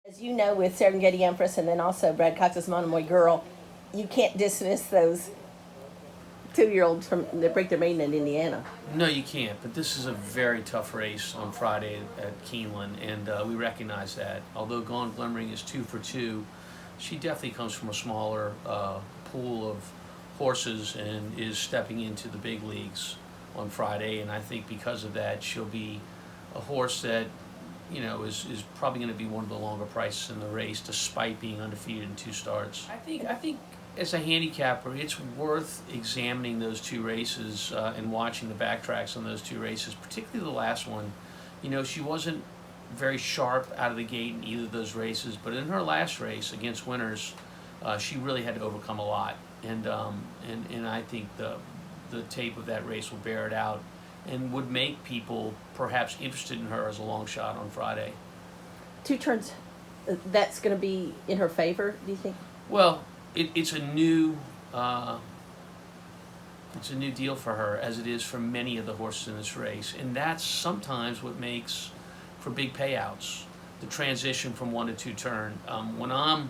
As you know, with Serengeti Empress and then also Brad Cox's Monomoy Girl, you can't dismiss those 2-year-olds from that break their maiden in Indiana. No, you can't. But this is a very tough race on Friday at Keeneland, and we recognize that. Although Gone Glimmering is 2 for 2, she definitely comes from a smaller pool of horses and is stepping into the big leagues on Friday. And I think because of that, she'll be a horse that is probably going to be one of the longer prices in the race, despite being undefeated in 2 starts. I think as a handicapper, it's worth examining those 2 races and watching the backtracks on those 2 races, particularly the last one. She wasn't very sharp out of the gate in either of those races, but in her last race against winners, she really had to overcome a lot, and I think the tape of that race will bear it out and would make people perhaps interested in her as a long shot on Friday. 2 turns, that's going to be in her favor, do you think? Well, it's a new deal for her, as it is for many of the horses in this race, and that's sometimes what makes for big payouts. The transition from 1 to 2 turn. When I'm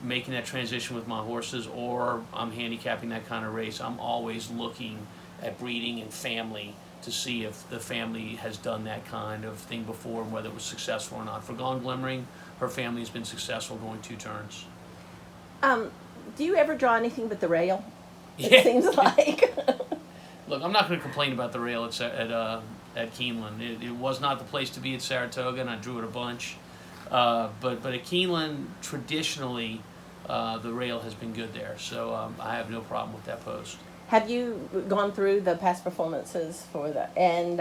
making that transition with my horses, or I'm handicapping that kind of race, I'm always looking at breeding and family to see if the family has done that kind of thing before and whether it was successful or not. For Gone Glimmering, her family has been successful going 2 turns. Do you ever draw anything but the rail? It Yeah. seems like. Look, I'm not going to complain about the rail at Keeneland. It was not the place to be at Saratoga, and I drew it a bunch. But at Keeneland, traditionally, the rail has been good there, so I have no problem with that post. Have you gone through the past performances for and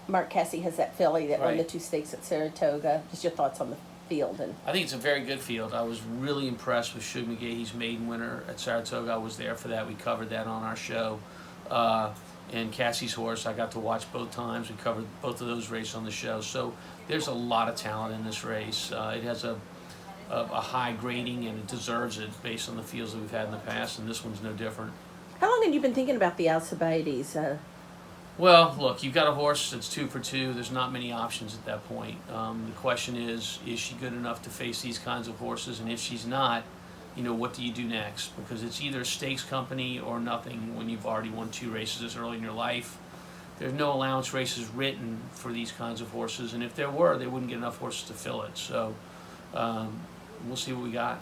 Mark Cassey has that filly that won the Right. 2 stakes at Saratoga. Just your thoughts on the field and. I think it's a very good field. I was really impressed with Shug McGahee's maiden winner at Saratoga. I was there for that. We covered that on our show. And Cassie's horse, I got to watch both times. We covered both of those races on the show. So there's a lot of talent in this race. It has a high grading, and it deserves it based on the fields that we've had in the past, and this one's no different. How long have you been thinking about the Alcibiades? Well, look, you've got a horse that's 2 for 2. There's not many options at that point. The question is she good enough to face these kinds of horses? And if she's not, what do you do next? Because it's either a stakes company or nothing when you've already won 2 races this early in your life. There's no allowance races written for these kinds of horses, and if there were, they wouldn't get enough horses to fill it. So we'll see what we got.